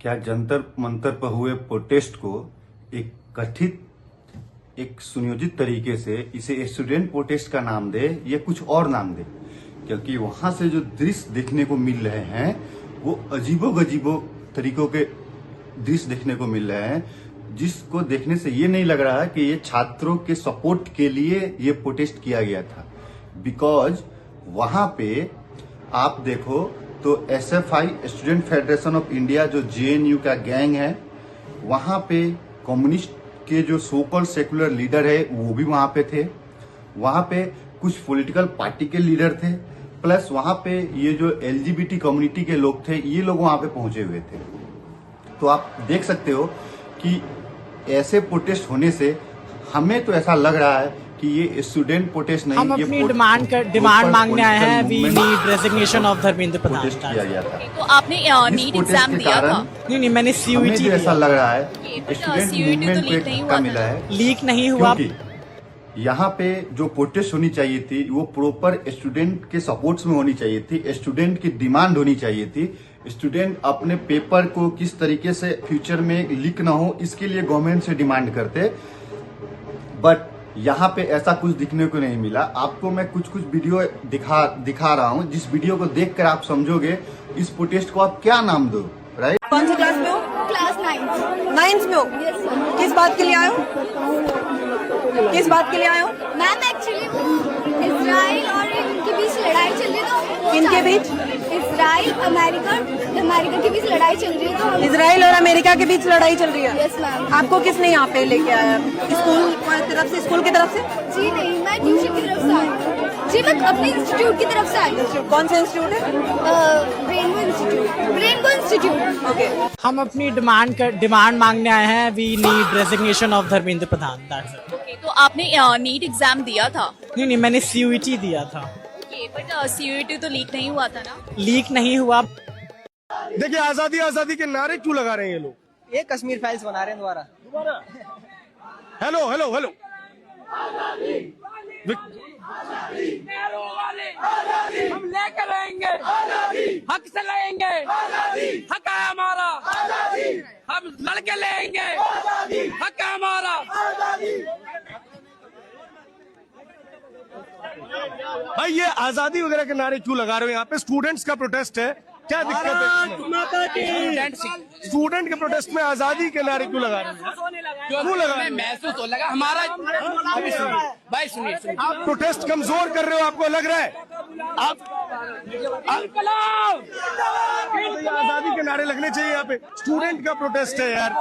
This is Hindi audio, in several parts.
क्या जंतर मंतर पर हुए प्रोटेस्ट को एक कथित एक सुनियोजित तरीके से इसे स्टूडेंट प्रोटेस्ट का नाम दे या कुछ और नाम दे, क्योंकि वहां से जो दृश्य देखने को मिल रहे हैं वो अजीबो गजीबो तरीकों के दृश्य देखने को मिल रहे हैं, जिसको देखने से ये नहीं लग रहा है कि ये छात्रों के सपोर्ट के लिए ये प्रोटेस्ट किया गया था। बिकॉज वहां पे आप देखो तो SFI student federation of India जो JNU का गैंग है, वहां पे कम्युनिस्ट के जो सोकल सेकुलर लीडर है वो भी वहां पे थे। वहां पे कुछ पॉलिटिकल पार्टी के लीडर थे, प्लस वहां पे ये जो LGBT कम्युनिटी के लोग थे, ये लोग वहां पे पहुंचे हुए थे। तो आप देख सकते हो कि ऐसे प्रोटेस्ट होने से हमें तो ऐसा लग रहा है कि ये स्टूडेंट प्रोटेस्ट नहीं, हम अपनी डिमांड मांगने आए हैं। We need resignation of Dharmendra Pradhan. Protest किया गया था। तो आपने नीट एग्जाम दिया था? नहीं, मैंने हमें CUET तो ऐसा लग रहा है CUET स्टूडेंट तो मूवमेंट लीक पे नहीं हुआ का था। मिला है, लीक नहीं हुआ। क्योंकि यहाँ पे जो प्रोटेस्ट होनी चाहिए थी वो प्रॉपर स्टूडेंट के सपोर्ट्स में होनी चाहिए थी, स्टूडेंट की डिमांड होनी चाहिए थी। स्टूडेंट अपने पेपर को किस तरीके से फ्यूचर में लीक ना हो, इसके लिए गवर्नमेंट से डिमांड करते। बट यहाँ पे ऐसा कुछ दिखने को नहीं मिला। आपको मैं कुछ वीडियो दिखा रहा हूँ, जिस वीडियो को देखकर आप समझोगे इस प्रोटेस्ट को आप क्या नाम दो। राइट? कौन सी क्लास में हो? क्लास 9 नाइन्थ में हो? किस बात के लिए आए हो? किस बात के लिए आए हो? मैम एक्चुअली इजराइल और इनके बीच लड़ाई चल रही है, तो किनके बीच? इजराइल अमेरिका के बीच लड़ाई चल रही है, तो हम इजराइल और अमेरिका के बीच लड़ाई चल रही है। Yes ma'am. आपको किसने यहाँ पे लेके आया? स्कूल की तरफ से? स्कूल की तरफ से? जी नहीं, मैं ट्यूशन की तरफ से आई हूँ। जी, मैं अपने इंस्टीट्यूट की तरफ से आई हूँ। कौन सा इंस्टीट्यूट है? Brainbow institute. ओके। हम अपनी डिमांड मांगने आए हैं। We need resignation of Dharmendra Pradhan. That's it. Okay, तो आपने नीट एग्जाम दिया था? नहीं, मैंने CUET दिया था। ओके, बट CUET तो लीक नहीं हुआ था ना? लीक नहीं हुआ। देखिए, आजादी आजादी के नारे क्यों लगा रहे हैं ये लोग? ये कश्मीर फाइल्स बना रहे हैं दोबारा। हेलो हेलो हेलो, हम लेकर रहेंगे, हक से लेंगे, हक है हमारा, हम लड़के लेंगे, हक है हमारा। भाई ये आजादी वगैरह के नारे क्यों लगा रहे हो? यहाँ पे स्टूडेंट्स का प्रोटेस्ट है, क्या दिक्कत है? स्टूडेंट के प्रोटेस्ट में आजादी के नारे क्यों लगा रहे हो? क्यों लगा रहे हो? महसूस हो लगा हमारा। अभी सुनिए भाई, सुनिए। आप प्रोटेस्ट कमजोर कर रहे हो, आपको लग रहा है? इंकलाब! तो ये आजादी के नारे लगने चाहिए यहाँ पे। स्टूडेंट का प्रोटेस्ट है यार,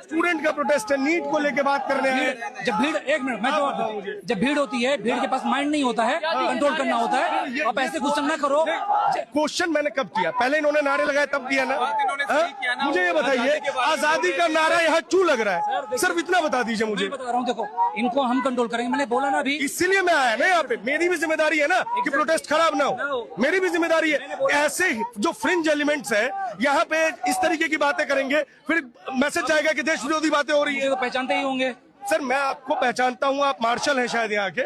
स्टूडेंट का प्रोटेस्ट है, नीट को लेके बात करने हैं। जब भीड़, एक मिनट मैं जवाब दूं। जब भीड़ होती है, भीड़ के पास माइंड नहीं होता है, कंट्रोल करना होता है। आप ऐसे क्वेश्चन ना करो। क्वेश्चन मैंने कब किया? पहले इन्होंने नारे लगाए तब किया ना? हाँ? मुझे ये बताइए, आजादी का नारा यहाँ क्यों लग रहा है? सिर्फ इतना बता दीजिए मुझे। बता रहा हूँ, देखो इनको हम कंट्रोल करेंगे। मैंने बोला ना अभी, इसीलिए मैं आया ना यहाँ पे। मेरी भी जिम्मेदारी है ना कि प्रोटेस्ट खराब ना हो, मेरी भी जिम्मेदारी है। ऐसे जो फ्रिंज एलिमेंट्स है यहाँ पे इस तरीके की बातें करेंगे, फिर मैसेज जाएगा कि देश विरोधी बातें हो रही है। तो पहचानते ही होंगे। सर मैं आपको पहचानता हूँ, आप मार्शल हैं शायद यहाँ के।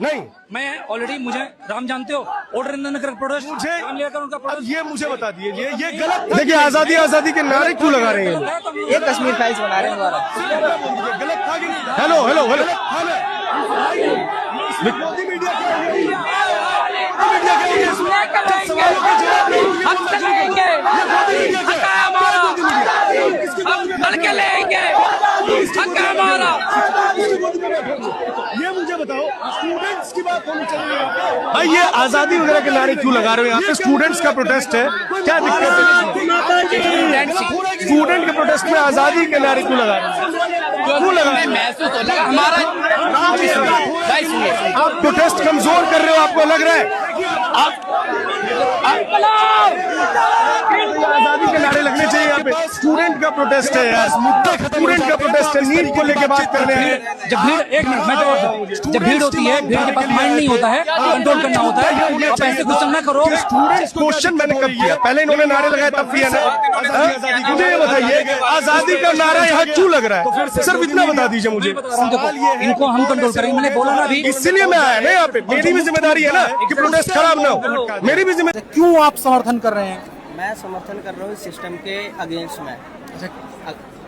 नहीं, मैं ऑलरेडी, मुझे राम जानते हो, ऑर्डर नगर प्रोटेस्ट मुझे राम लेकर उनका अब प्रोटेस्ट। ये मुझे बता दीजिए, ये गलत। देखिए, आजादी आजादी के नारे क्यों लगा रहे हैं? ये कश्मीर फाइल्स बना रहे हैं दोबारा। गलत था कि नहीं? Hello hello hello, Modi media सवालों के जवाब नहीं। हक से लेंगे, हक है हमारा, हम लड़के लेंगे, हक है हमारा। ये मुझे बताओ, स्टूडेंट्स की बात होनी चाहिए भाई। ये आजादी वगैरह के नारे क्यों लगा रहे हो? यहाँ पे स्टूडेंट्स का प्रोटेस्ट है, क्या दिक्कत है? स्टूडेंट के प्रोटेस्ट में आजादी के नारे क्यों लगा रहे हैं? क्यों लगा रहे हैं? महसूस हो लगा हमारा। भाई सुनिए, आप प्रोटेस्ट कमजोर कर रहे हो, आपको लग रहा है? आजादी के नारे लगने चाहिए यहाँ पे। स्टूडेंट का प्रोटेस्ट है यार, स्टूडेंट का प्रोटेस्ट है, नीट को लेके बात करने हैं। जब भीड़, एक मिनट मैं जवाब दूं। जब भीड़ होती है, भीड़ के पास माइंड नहीं होता है, कंट्रोल करना होता है। आप ऐसे क्वेश्चन ना करो। स्टूडेंट क्वेश्चन मैंने कब किया? पहले इन्होंने नारे लगाए तब किया ना? हाँ? मुझे ये बताइए, आजादी का नारा यहाँ क्यों लग रहा है? सिर्फ इतना बता दीजिए मुझे। इनको हम कंट्रोल करेंगे। मैंने बोला ना अभी, इसीलिए मैं आया ना यहाँ पे। मेरी भी जिम्मेदारी है ना कि प्रोटेस्ट खराब ना हो, मेरी भी जिम्मेदारी। क्यों आप समर्थन कर रहे हैं? मैं समर्थन कर रहा हूँ इस सिस्टम के अगेंस्ट में।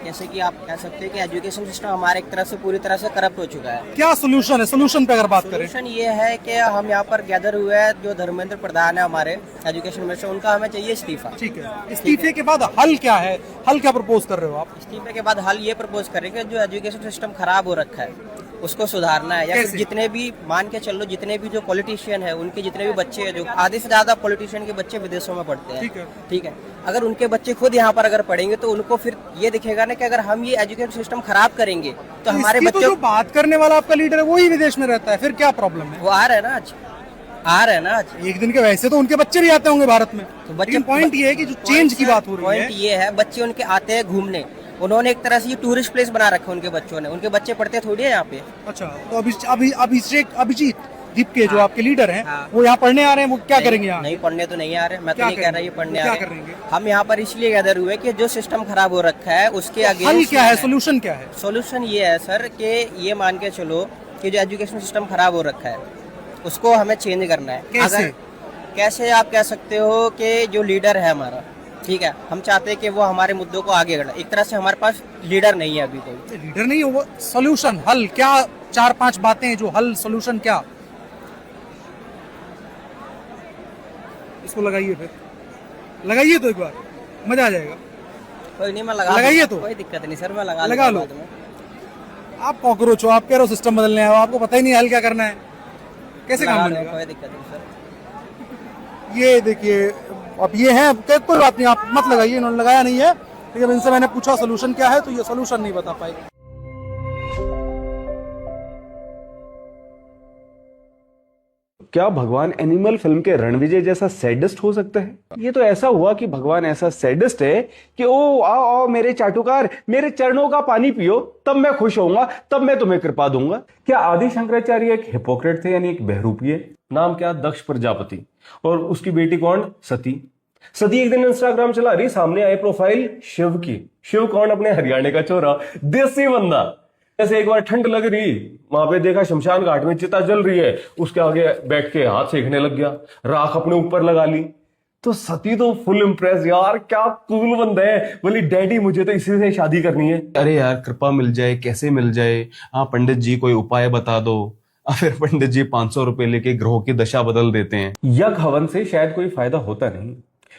जैसे कि आप कह सकते हैं कि एजुकेशन सिस्टम हमारे एक तरह से पूरी तरह से करप्ट हो चुका है। क्या सोल्यूशन है? सोल्यूशन पे अगर बात करें, सोल्यूशन ये है कि हम यहाँ पर गैदर हुए हैं, जो धर्मेंद्र प्रधान है हमारे एजुकेशन मिनिस्टर, उनका हमें चाहिए इस्तीफा। ठीक है, इस्तीफे के बाद हल क्या है? हल क्या प्रपोज कर रहे हो आप? इस्तीफे के बाद हल ये प्रपोज करेंगे, जो एजुकेशन सिस्टम खराब हो रखा है उसको सुधारना है। या फिर जितने भी मान के चलो, जितने भी जो पॉलिटिशियन है, उनके जितने भी बच्चे हैं, जो आधे से ज्यादा पॉलिटिशियन के बच्चे विदेशों में पढ़ते हैं, ठीक है, अगर उनके बच्चे खुद यहाँ पर अगर पढ़ेंगे तो उनको फिर ये दिखेगा ना कि अगर हम ये एजुकेशन सिस्टम खराब करेंगे तो हमारे बच्चों, जो बात करने वाला आपका लीडर है वही विदेश में रहता है, फिर क्या प्रॉब्लम है? वो आ रहे हैं ना आज एक दिन के, वैसे तो उनके बच्चे भी आते होंगे भारत में, तो बच्चे, पॉइंट ये है कि जो चेंज की बात हो रही है, पॉइंट ये है बच्चे उनके आते हैं घूमने, उन्होंने एक तरह से ये टूरिस्ट प्लेस बना रखा है उनके बच्चों ने, उनके बच्चे पढ़ते थोड़ी है यहाँ पे। अच्छा, तो अभिजीत दीपके जो आपके लीडर हैं, वो यहाँ पढ़ने आ रहे हैं, वो क्या करेंगे यहाँ? नहीं, पढ़ने तो नहीं आ रहे, मैं तो नहीं कह रहा ये पढ़ने आ रहे हैं। हम यहाँ पर इसलिए गैदर हुए कि जो सिस्टम खराब हो रखा है उसके हल अगेंस्ट क्या है? सोल्यूशन क्या है? सोल्यूशन ये है सर कि ये मान के चलो कि जो एजुकेशन सिस्टम खराब हो रखा है उसको हमें चेंज करना है। कैसे आप कह सकते हो कि जो लीडर है हमारा, ठीक है, हम चाहते हैं कि वो हमारे मुद्दों को आगे बढ़ाए। एक तरह से हमारे पास लीडर नहीं है, अभी कोई लीडर नहीं है। वो सोल्यूशन, हल क्या? 4-5 बातें जो हल, सोल्यूशन क्या? इसको लगाइए, फिर लगाइए तो एक बार मजा आ जाएगा। कोई नहीं, मैं लगाइए तो कोई दिक्कत नहीं सर, मैं लगा लो। आप कॉकरोच हो, आप कह रहे हो सिस्टम बदलने आए हो, आपको पता ही नहीं हल क्या करना है, कैसे काम बनेगा? कोई दिक्कत नहीं सर। ये देखिए, अब ये है, कोई बात नहीं, आप मत लगाइए, इन्होंने लगाया नहीं है, लेकिन जब इनसे मैंने पूछा सोल्यूशन क्या है तो ये सोल्यूशन नहीं बता पाएगी। क्या भगवान एनिमल फिल्म के रणविजय जैसा सैडिस्ट हो सकता है? ये तो ऐसा हुआ कि भगवान ऐसा सैडिस्ट है कि ओ आओ आओ मेरे चाटुकार, मेरे चरणों का पानी पियो, तब मैं खुश होऊंगा, तब मैं तुम्हें कृपा दूंगा। क्या आदि शंकराचार्य एक हिपोक्रेट थे, यानी एक बहरूपीय? नाम क्या? दक्ष प्रजापति। और उसकी बेटी कौन? सती। सती एक दिन इंस्टाग्राम चला रही, सामने आए प्रोफाइल शिव की। शिव कौन? अपने हरियाणा का छोरा, देसी बंदा। ऐसे एक बार ठंड लग रही, वहां पे देखा शमशान घाट में चिता जल रही है, उसके आगे बैठ के हाथ सेकने लग गया, राख अपने ऊपर लगा ली। तो सती तो फुल इम्प्रेस, यार क्या कूल बंदा है, बोली डैडी मुझे तो इसी से शादी करनी है। अरे यार कृपा मिल जाए, कैसे मिल जाए? हाँ पंडित जी कोई उपाय बता दो। फिर पंडित जी 500 रुपए लेके ग्रहों की दशा बदल देते हैं। यज्ञ हवन से शायद कोई फायदा होता नहीं,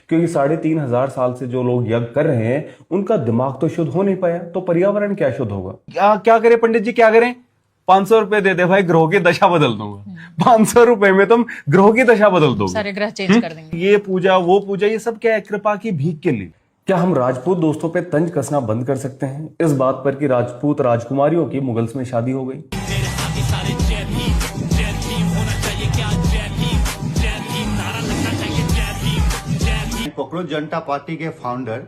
क्योंकि 3500 साल से जो लोग यज्ञ कर रहे हैं उनका दिमाग तो शुद्ध हो नहीं पाया, तो पर्यावरण क्या शुद्ध होगा? क्या करें पंडित जी, क्या करें? 500 रुपए दे दे भाई, ग्रहों की दशा बदल दूंगा। 500 रुपए में तुम ग्रहों की दशा बदल दोगे, सारे ग्रह चेंज कर देंगे। ये पूजा वो पूजा, ये सब क्या है? कृपा की भीख के लिए। क्या हम राजपूत दोस्तों पे तंज कसना बंद कर सकते हैं इस बात पर कि राजपूत राजकुमारियों की मुगल्स में शादी हो गई? कॉकरोच जनता पार्टी के फाउंडर,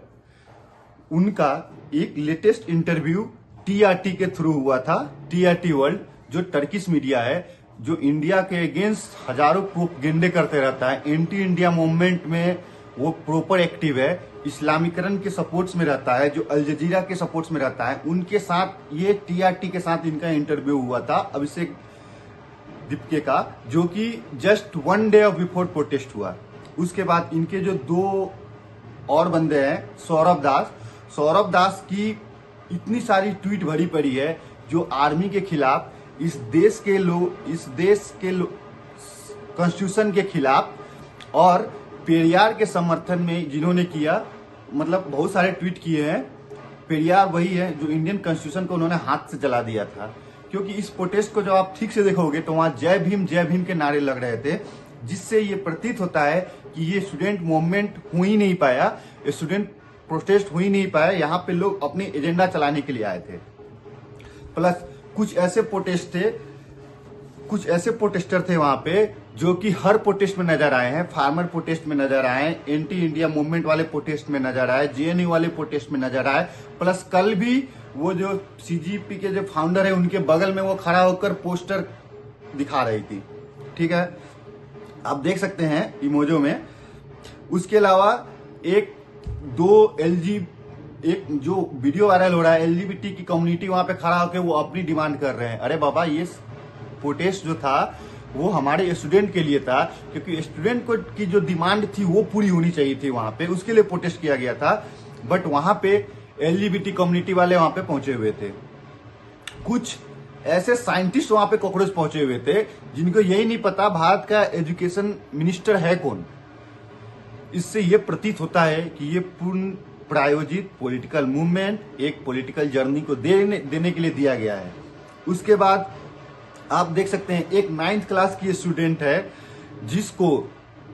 उनका एक लेटेस्ट इंटरव्यू टीआरटी के थ्रू हुआ था। टीआरटी वर्ल्ड जो टर्किश मीडिया है, जो इंडिया के अगेंस्ट हजारों प्रोपेगेंडे करते रहता है, एंटी इंडिया मूवमेंट में वो प्रॉपर एक्टिव है, इस्लामीकरण के सपोर्ट्स में रहता है, जो अल जजीरा के सपोर्ट्स में रहता है, उनके साथ ये टीआरटी के साथ इनका इंटरव्यू हुआ था अभिषेक दीपके का, जो कि जस्ट 1 डे बिफोर प्रोटेस्ट हुआ। उसके बाद इनके जो 2 और बंदे हैं, सौरभ दास की इतनी सारी ट्वीट भरी पड़ी है जो आर्मी के खिलाफ, इस देश के कॉन्स्टिट्यूशन के खिलाफ और पेरियार के समर्थन में जिन्होंने किया, मतलब बहुत सारे ट्वीट किए हैं। पेरियार वही है जो इंडियन कॉन्स्टिट्यूशन को उन्होंने हाथ से जला दिया था, क्योंकि इस प्रोटेस्ट को जब आप ठीक से देखोगे तो वहां जय भीम के नारे लग रहे थे, जिससे ये प्रतीत होता है कि ये स्टूडेंट मूवमेंट हो ही नहीं पाया, स्टूडेंट प्रोटेस्ट हो ही नहीं पाया। यहाँ पे लोग अपने एजेंडा चलाने के लिए आए थे। प्लस कुछ ऐसे प्रोटेस्टर थे वहां पे जो कि हर प्रोटेस्ट में नजर आए हैं। फार्मर प्रोटेस्ट में नजर आए, एंटी इंडिया मूवमेंट वाले प्रोटेस्ट में नजर आए, जेएनयू वाले प्रोटेस्ट में नजर आए। प्लस कल भी वो जो सीजीपी के जो फाउंडर है उनके बगल में वो खड़ा होकर पोस्टर दिखा रही थी। ठीक है, आप देख सकते हैं इमोजो में। उसके अलावा एक जो वीडियो वायरल हो रहा है, एलजीबीटी की कम्युनिटी वहां पे खड़ा होकर वो अपनी डिमांड कर रहे हैं। अरे बाबा, ये प्रोटेस्ट जो था वो हमारे स्टूडेंट के लिए था, क्योंकि स्टूडेंट को की जो डिमांड थी वो पूरी होनी चाहिए थी वहां पे, उसके लिए प्रोटेस्ट किया गया था। बट वहां पे LGBT कम्युनिटी वाले वहां पे पहुंचे हुए थे, कुछ ऐसे साइंटिस्ट वहां पे कॉकरोच पहुंचे हुए थे जिनको यही नहीं पता भारत का एजुकेशन मिनिस्टर है कौन। इससे यह प्रतीत होता है कि ये पूर्ण प्रायोजित पॉलिटिकल मूवमेंट एक पॉलिटिकल जर्नी को देने के लिए दिया गया है। उसके बाद आप देख सकते हैं एक 9th क्लास की स्टूडेंट है जिसको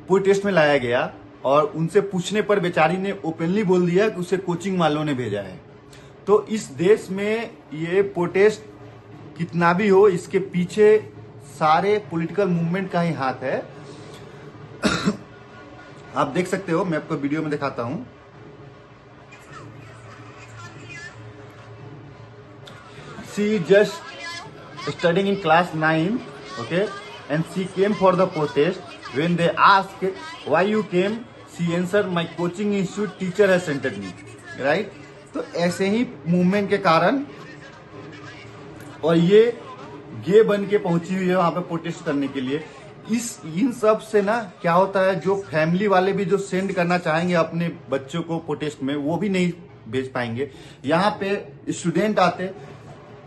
प्रोटेस्ट में लाया गया और उनसे पूछने पर बेचारी ने ओपनली बोल दिया कि उसे कोचिंग वालों ने भेजा है। तो इस देश में ये प्रोटेस्ट कितना भी हो, इसके पीछे सारे पॉलिटिकल मूवमेंट का ही हाथ है। आप देख सकते हो, मैं आपको वीडियो में दिखाता हूं। She just studying in class 9, okay, and she came for the protest. When they ask why you came, she answer my coaching institute teacher has sented me, right. तो ऐसे ही मूवमेंट के कारण, और ये गे बन के पहुंची हुई है वहां पे प्रोटेस्ट करने के लिए। इन सब से ना क्या होता है, जो फैमिली वाले भी जो सेंड करना चाहेंगे अपने बच्चों को प्रोटेस्ट में, वो भी नहीं भेज पाएंगे। यहाँ पे स्टूडेंट आते,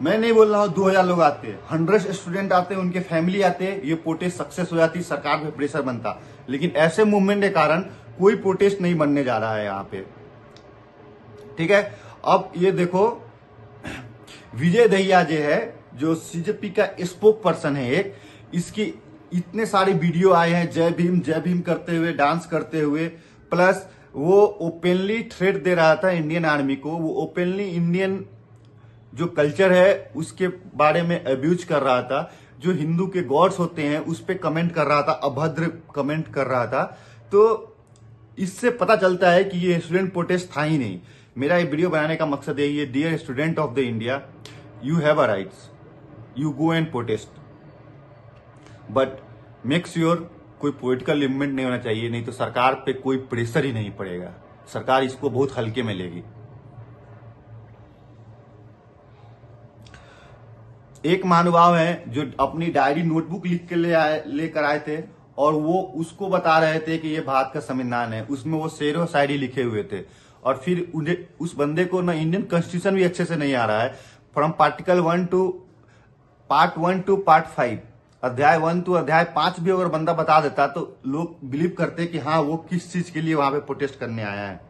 मैं नहीं बोल रहा हूँ 2000 लोग आते, 100 स्टूडेंट आते, उनके फैमिली आते, ये प्रोटेस्ट सक्सेस हो जाती, सरकार पे प्रेशर बनता। लेकिन ऐसे मूवमेंट के कारण कोई प्रोटेस्ट नहीं बनने जा रहा है यहाँ पे, ठीक है। अब ये देखो, विजय दहिया जो है, जो CJP का स्पोक पर्सन है एक, इसकी इतने सारे वीडियो आए हैं जय भीम करते हुए, डांस करते हुए, प्लस वो ओपनली थ्रेट दे रहा था इंडियन आर्मी को। वो ओपनली इंडियन जो कल्चर है उसके बारे में अब्यूज कर रहा था, जो हिंदू के गॉड्स होते हैं उस पे कमेंट कर रहा था, अभद्र कमेंट कर रहा था। तो इससे पता चलता है कि ये स्टूडेंट प्रोटेस्ट था ही नहीं। मेरा ये वीडियो बनाने का मकसद यही है, dear student of the India, you have a rights, you go and protest, but make sure कोई पॉलिटिकल मूवमेंट नहीं होना चाहिए, नहीं तो सरकार पे कोई प्रेशर ही नहीं पड़ेगा, सरकार इसको बहुत हल्के में लेगी। एक महानुभाव है जो अपनी डायरी नोटबुक लिख के लेकर आए थे और वो उसको बता रहे थे कि ये भारत का संविधान है, उसमें वो शेर व शायरी लिखे हुए थे। और फिर उन्हें, उस बंदे को ना इंडियन कॉन्स्टिट्यूशन भी अच्छे से नहीं आ रहा है, from particle 1 to part 1 to part 5, अध्याय 1 टू अध्याय 5 भी अगर बंदा बता देता तो लोग बिलीव करते कि हाँ वो किस चीज के लिए वहां पे प्रोटेस्ट करने आया है।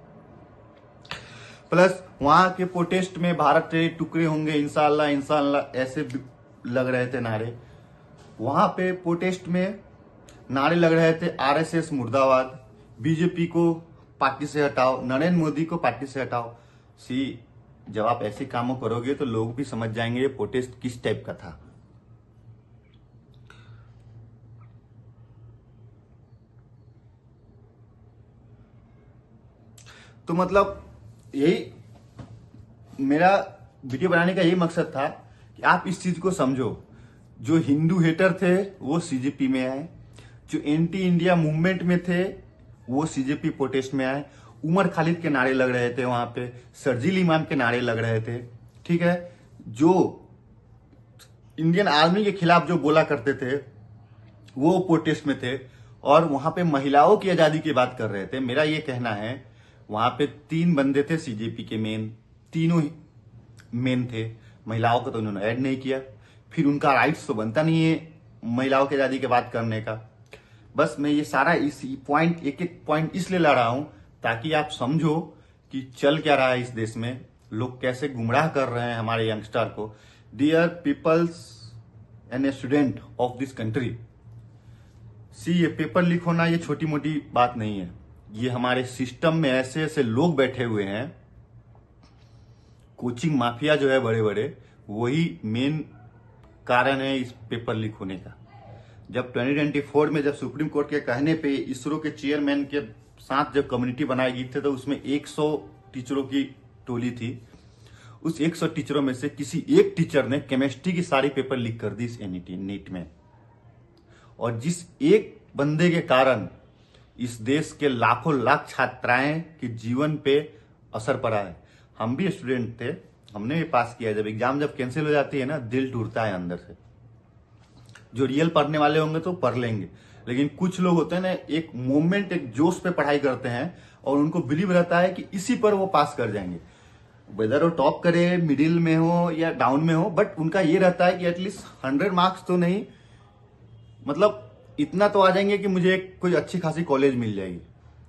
प्लस वहां के प्रोटेस्ट में भारत के टुकड़े होंगे इंशाल्लाह इंशाल्लाह, ऐसे लग रहे थे नारे। वहां पे प्रोटेस्ट में नारे लग रहे थे RSS मुर्दाबाद, BJP को पार्टी से हटाओ, नरेंद्र मोदी को पार्टी से हटाओ। जब आप ऐसे कामों करोगे तो लोग भी समझ जाएंगे ये प्रोटेस्ट किस टाइप का था। तो मतलब यही मेरा वीडियो बनाने का यही मकसद था कि आप इस चीज को समझो। जो हिंदू हेटर थे वो CJP में आए, जो एंटी इंडिया मूवमेंट में थे वो CJP प्रोटेस्ट में आए। उमर खालिद के नारे लग रहे थे वहां पे, शर्जील इमाम के नारे लग रहे थे, ठीक है। जो इंडियन आर्मी के खिलाफ जो बोला करते थे वो प्रोटेस्ट में थे, और वहां पे महिलाओं की आजादी की बात कर रहे थे। मेरा ये कहना है, वहां पे 3 बंदे थे CJP के मेन, तीनों मेन थे, महिलाओं को तो उन्होंने ऐड नहीं किया। फिर उनका राइट्स तो बनता नहीं है महिलाओं की आजादी की बात करने का। बस मैं ये सारा इस पॉइंट, एक एक पॉइंट इसलिए ला रहा हूं ताकि आप समझो कि चल क्या रहा है इस देश में, लोग कैसे गुमराह कर रहे हैं हमारे यंगस्टर को। Dear peoples and a student of this country, ये पेपर लीक होना ये छोटी मोटी बात नहीं है। ये हमारे सिस्टम में ऐसे ऐसे लोग बैठे हुए हैं, कोचिंग माफिया जो है बड़े बड़े, वही मेन कारण है इस पेपर लीक होने का। जब 2024 में जब सुप्रीम कोर्ट के कहने पे इसरो के चेयरमैन के साथ जब कम्युनिटी बनाई गई थी तो उसमें 100 टीचरों की टोली थी। उस 100 टीचरों में से किसी एक टीचर ने केमिस्ट्री की सारी पेपर लीक कर दी इस नीट में, और जिस एक बंदे के कारण इस देश के लाखों लाख छात्राएं के जीवन पे असर पड़ा है। हम भी स्टूडेंट थे, हमने भी पास किया। जब एग्जाम जब कैंसिल हो जाती है ना, दिल टूटता है अंदर से। जो रियल पढ़ने वाले होंगे तो पढ़ लेंगे, लेकिन कुछ लोग होते हैं ना, एक मोमेंट, एक जोश पे पढ़ाई करते हैं और उनको बिलीव रहता है कि इसी पर वो पास कर जाएंगे, वेदर वो टॉप करे, मिडिल में हो या डाउन में हो, बट उनका ये रहता है कि एटलीस्ट 100 मार्क्स तो नहीं, मतलब इतना तो आ जाएंगे कि मुझे कोई अच्छी खासी कॉलेज मिल जाएगी,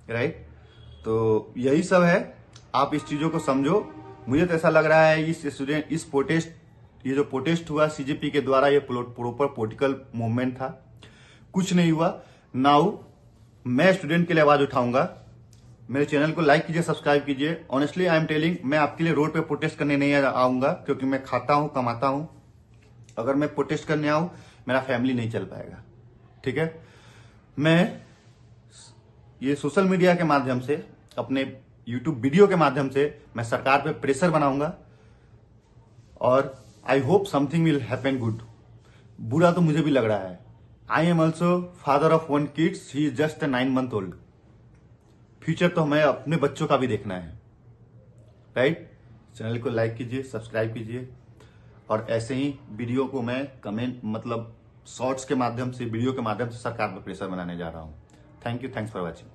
राइट। तो यही सब है, आप इस चीजों को समझो। मुझे तो ऐसा लग रहा है इस प्रोटेस्ट, ये जो प्रोटेस्ट हुआ सीजेपी के द्वारा, ये प्रॉपर पॉलिटिकल मूवमेंट था, कुछ नहीं हुआ। नाउ मैं स्टूडेंट के लिए आवाज उठाऊंगा। मेरे चैनल को लाइक कीजिए, सब्सक्राइब कीजिए। ऑनेस्टली आई एम टेलिंग, मैं आपके लिए रोड पे प्रोटेस्ट करने नहीं आऊंगा, क्योंकि मैं खाता हूं, कमाता हूं। अगर मैं प्रोटेस्ट करने आऊं, मेरा फैमिली नहीं चल पाएगा, ठीक है। मैं ये सोशल मीडिया के माध्यम से, अपने यूट्यूब वीडियो के माध्यम से मैं सरकार पे प्रेशर बनाऊंगा और I hope something will happen good. बुरा तो मुझे भी लग रहा है। I am also father of 1 kids, he is just 9 month old. Future तो हमें अपने बच्चों का भी देखना है, राइट। चैनल को लाइक कीजिए, सब्सक्राइब कीजिए, और ऐसे ही वीडियो को मैं कमेंट, मतलब शॉर्ट्स के माध्यम से, वीडियो के माध्यम से सरकार पर प्रेशर बनाने जा रहा हूं। Thank you, thanks for watching.